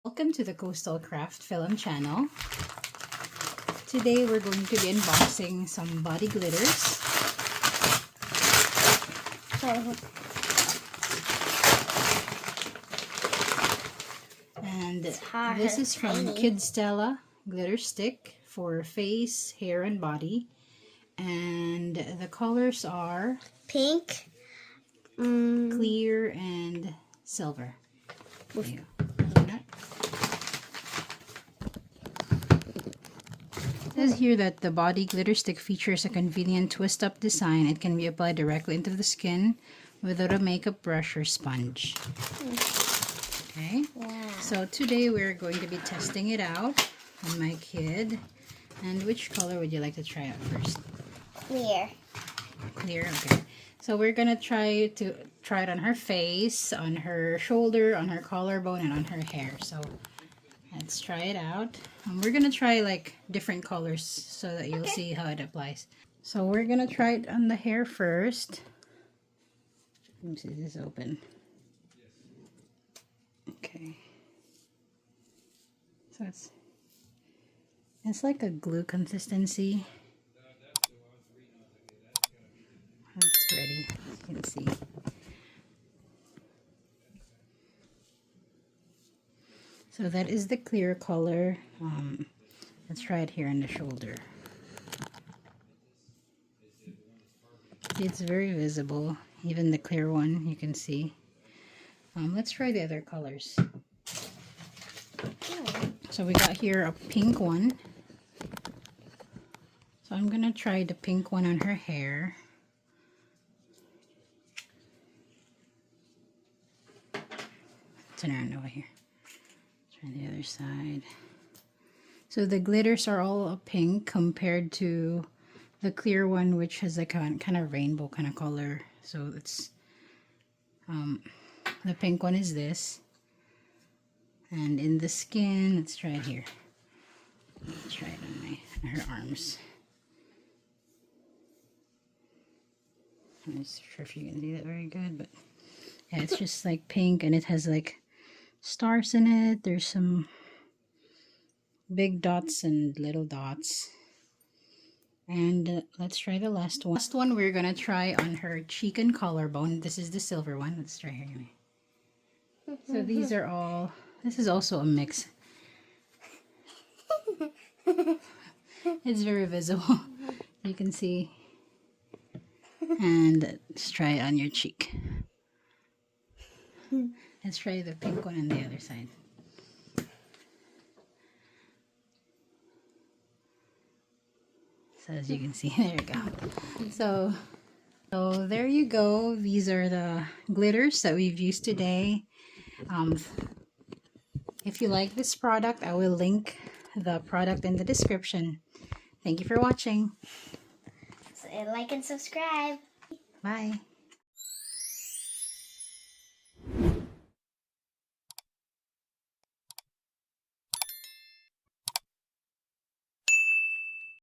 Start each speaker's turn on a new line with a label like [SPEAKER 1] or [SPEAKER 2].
[SPEAKER 1] Welcome to the CoastalCraftFilAm channel. Today we're going to be unboxing some body glitters. And this is from KIDSTELLA Glitter Stick for face, hair, and body. And the colors are
[SPEAKER 2] pink,
[SPEAKER 1] clear, and silver. There you go. It says here that the body glitter stick features a convenient twist-up design. It can be applied directly into the skin without a makeup brush or sponge. Okay, so today we're going to be testing it out on my kid. And which color would you like to try out first?
[SPEAKER 2] Clear.
[SPEAKER 1] Clear, okay. So we're gonna try it on her face, on her shoulder, on her collarbone, and on her hair. So let's try it out. We're gonna try like different colors so that you'll see how it applies. So we're gonna try it on the hair first. Let me see, this is open. Okay. So it's like a glue consistency. It's ready, as you can see. So that is the clear color. Let's try it here on the shoulder. It's very visible, even the clear one you can see. Let's try the other colors. So we got here a pink one. So I'm gonna try the pink one on her hair. Turn around over here. Try the other side. So the glitters are all pink compared to the clear one, which has like a kind of rainbow kind of color. So it's the pink one is this, and in the skin, let's try it here. Let's try it on her arms. I'm not sure if you can see that very good, but yeah, it's just like pink, and it has like stars in it. There's some big dots and little dots. And let's try the last one. Last one we're gonna try on her cheek and collarbone. This is the silver one. Let's try here anyway. So these are all, this is also a mix. It's very visible, you can see. And let's try it on your cheek. Let's try the pink one on the other side. So as you can see, there you go. So there you go. These are the glitters that we've used today. If you like this product, I will link the product in the description. Thank you for watching.
[SPEAKER 2] So like and subscribe.
[SPEAKER 1] Bye.